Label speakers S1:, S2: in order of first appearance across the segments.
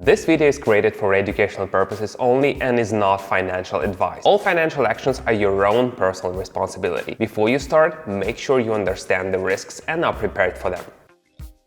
S1: This video is created for educational purposes only and is not financial advice. All financial actions are your own personal responsibility. Before you start, make sure you understand the risks and are prepared for them.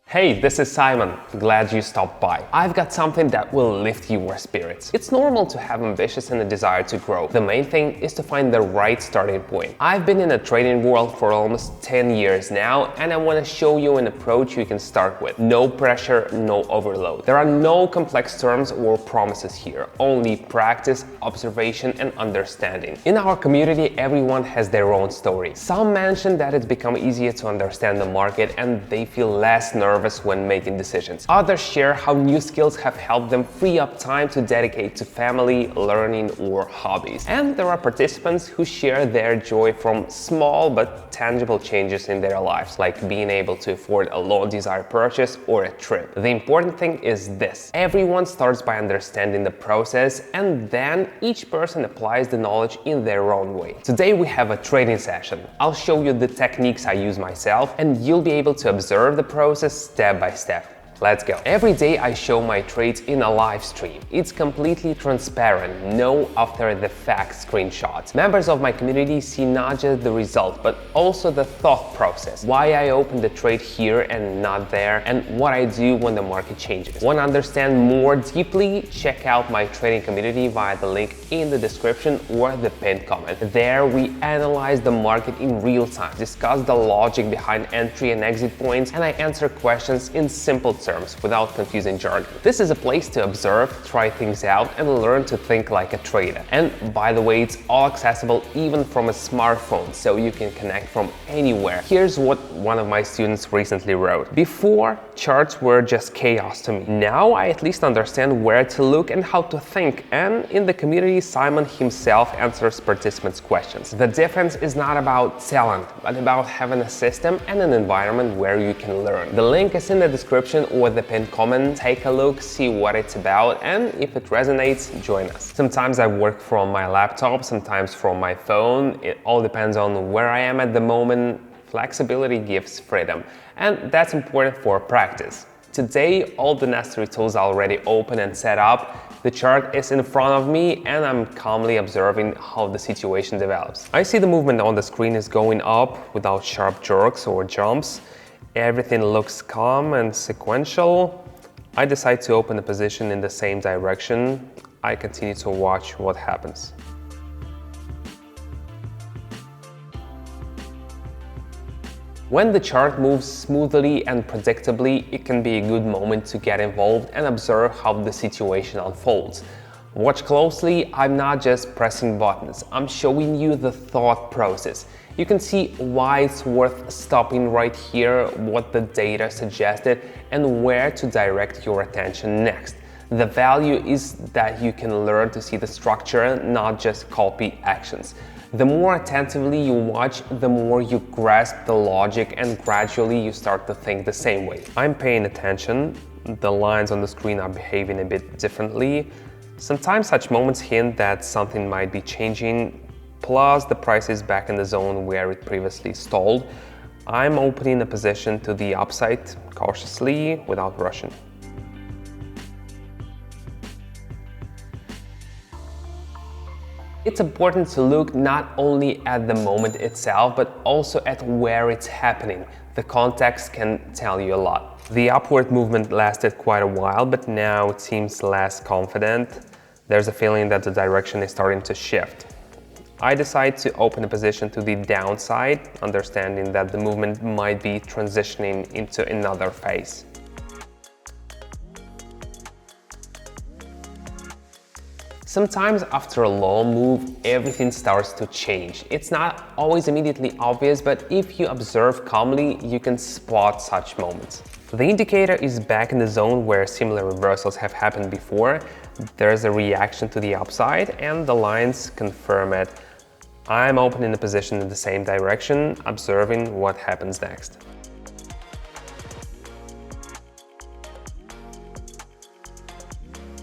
S1: Hey, this is Simon. Glad you stopped by. I've got something that will lift your spirits. It's normal to have ambitions and a desire to grow. The main thing is to find the right starting point. I've been in the trading world for almost 10 years now, and I want to show you an approach you can start with. No pressure, no overload. There are no complex terms or promises here, only practice, observation, and understanding. In our community, everyone has their own story. Some mention that it's become easier to understand the market and they feel less nervous when making decisions. Others share how new skills have helped them free up time to dedicate to family, learning, or hobbies. And there are participants who share their joy from small but tangible changes in their lives, like being able to afford a long-desired purchase or a trip. The important thing is this: everyone starts by understanding the process, and then each person applies the knowledge in their own way. Today we have a trading session. I'll show you the techniques I use myself, and you'll be able to observe the process step by step. Let's go. Every day I show my trades in a live stream. It's completely transparent, no after-the-fact screenshots. Members of my community see not just the result, but also the thought process. Why I open the trade here and not there, and what I do when the market changes. Want to understand more deeply? Check out my trading community via the link in the description or the pinned comment. There we analyze the market in real time, discuss the logic behind entry and exit points, and I answer questions in simple terms without confusing jargon. This is a place to observe, try things out, and learn to think like a trader. And by the way, it's all accessible even from a smartphone, so you can connect from anywhere. Here's what one of my students recently wrote. Before, charts were just chaos to me. Now I at least understand where to look and how to think. And in the community, Simon himself answers participants' questions. The difference is not about talent, but about having a system and an environment where you can learn. The link is in the description or the pinned comment. Take a look, see what it's about, and if it resonates, join us. Sometimes I work from my laptop, sometimes from my phone. It all depends on where I am at the moment. Flexibility gives freedom, and that's important for practice. Today, all the necessary tools are already open and set up. The chart is in front of me, and I'm calmly observing how the situation develops. I see the movement on the screen is going up without sharp jerks or jumps. Everything looks calm and sequential. I decide to open a position in the same direction. I continue to watch what happens. When the chart moves smoothly and predictably, it can be a good moment to get involved and observe how the situation unfolds. Watch closely. I'm not just pressing buttons, I'm showing you the thought process. You can see why it's worth stopping right here, what the data suggested, and where to direct your attention next. The value is that you can learn to see the structure, not just copy actions. The more attentively you watch, the more you grasp the logic, and gradually you start to think the same way. I'm paying attention. The lines on the screen are behaving a bit differently. Sometimes such moments hint that something might be changing. Plus, the price is back in the zone where it previously stalled. I'm opening a position to the upside cautiously without rushing. It's important to look not only at the moment itself, but also at where it's happening. The context can tell you a lot. The upward movement lasted quite a while, but now it seems less confident. There's a feeling that the direction is starting to shift. I decide to open a position to the downside, understanding that the movement might be transitioning into another phase. Sometimes after a long move, everything starts to change. It's not always immediately obvious, but if you observe calmly, you can spot such moments. The indicator is back in the zone where similar reversals have happened before. There's a reaction to the upside, and the lines confirm it. I'm opening the position in the same direction, observing what happens next.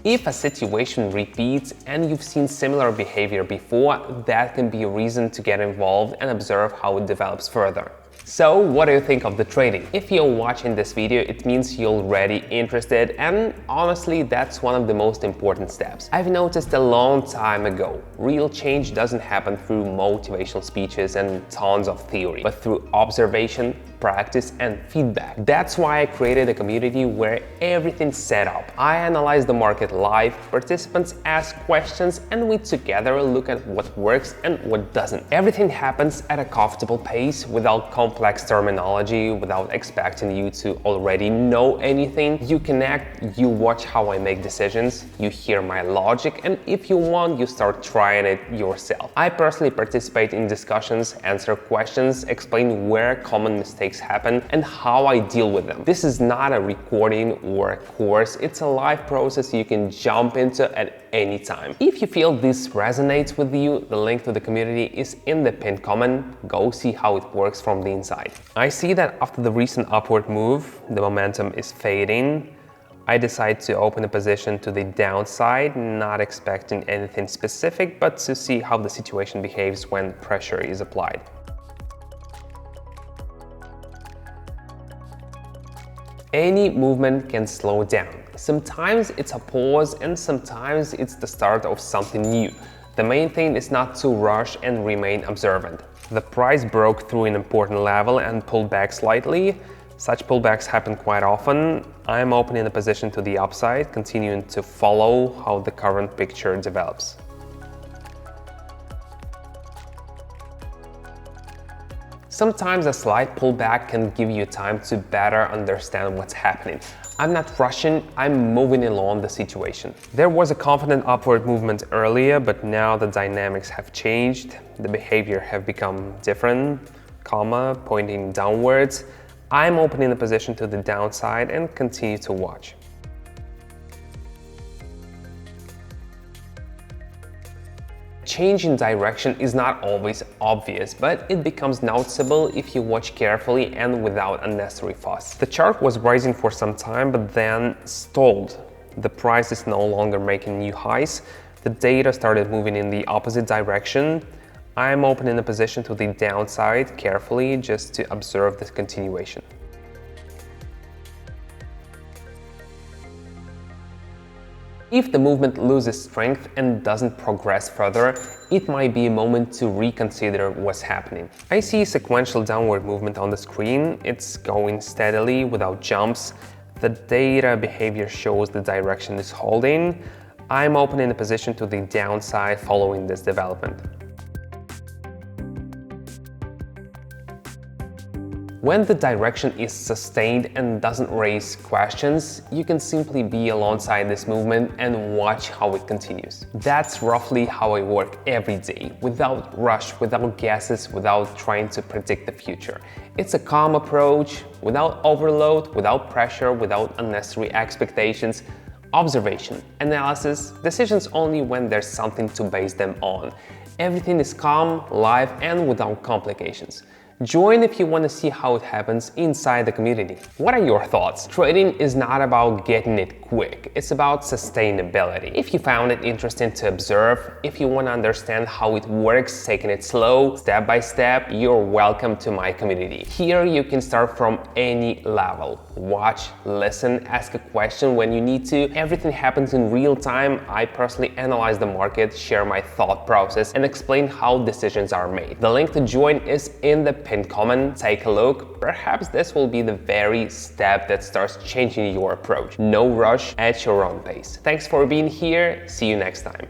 S1: If a situation repeats and you've seen similar behavior before, that can be a reason to get involved and observe how it develops further. So what do you think of the trading? If you're watching this video, it means you're already interested, and honestly, that's one of the most important steps. I've noticed a long time ago, real change doesn't happen through motivational speeches and tons of theory, but through observation, practice, and feedback. That's why I created a community where everything's set up. I analyze the market live, participants ask questions, and we together look at what works and what doesn't. Everything happens at a comfortable pace without complex terminology, without expecting you to already know anything. You connect, you watch how I make decisions, you hear my logic, and if you want, you start trying it yourself. I personally participate in discussions, answer questions, explain where common mistakes happen and how I deal with them. This is not a recording or a course, it's a live process you can jump into at any time. If you feel this resonates with you, the link to the community is in the pinned comment. Go see how it works from the inside. I see that after the recent upward move, the momentum is fading. I decide to open a position to the downside, not expecting anything specific, but to see how the situation behaves when pressure is applied. Any movement can slow down. Sometimes it's a pause and sometimes it's the start of something new. The main thing is not to rush and remain observant. The price broke through an important level and pulled back slightly. Such pullbacks happen quite often. I'm opening a position to the upside, continuing to follow how the current picture develops. Sometimes a slight pullback can give you time to better understand what's happening. I'm not rushing, I'm moving along the situation. There was a confident upward movement earlier, but now the dynamics have changed. The behavior have become different, pointing downwards. I'm opening the position to the downside and continue to watch. Change in direction is not always obvious, but it becomes noticeable if you watch carefully and without unnecessary fuss. The chart was rising for some time, but then stalled. The price is no longer making new highs. The data started moving in the opposite direction. I'm opening a position to the downside carefully just to observe this continuation. If the movement loses strength and doesn't progress further, it might be a moment to reconsider what's happening. I see sequential downward movement on the screen. It's going steadily without jumps. The data behavior shows the direction is holding. I'm opening a position to the downside following this development. When the direction is sustained and doesn't raise questions, you can simply be alongside this movement and watch how it continues. That's roughly how I work every day, without rush, without guesses, without trying to predict the future. It's a calm approach, without overload, without pressure, without unnecessary expectations. Observation, analysis, decisions only when there's something to base them on. Everything is calm, live, and without complications. Join if you want to see how it happens inside the community. What are your thoughts? Trading is not about getting it quick, it's about sustainability. If you found it interesting to observe, if you want to understand how it works, taking it slow, step by step, you're welcome to my community. Here you can start from any level. Watch, listen, ask a question when you need to. Everything happens in real time. I personally analyze the market, share my thought process, and explain how decisions are made. The link to join is in the pinned comment. Take a look. Perhaps this will be the very step that starts changing your approach. No rush, at your own pace. Thanks for being here. See you next time.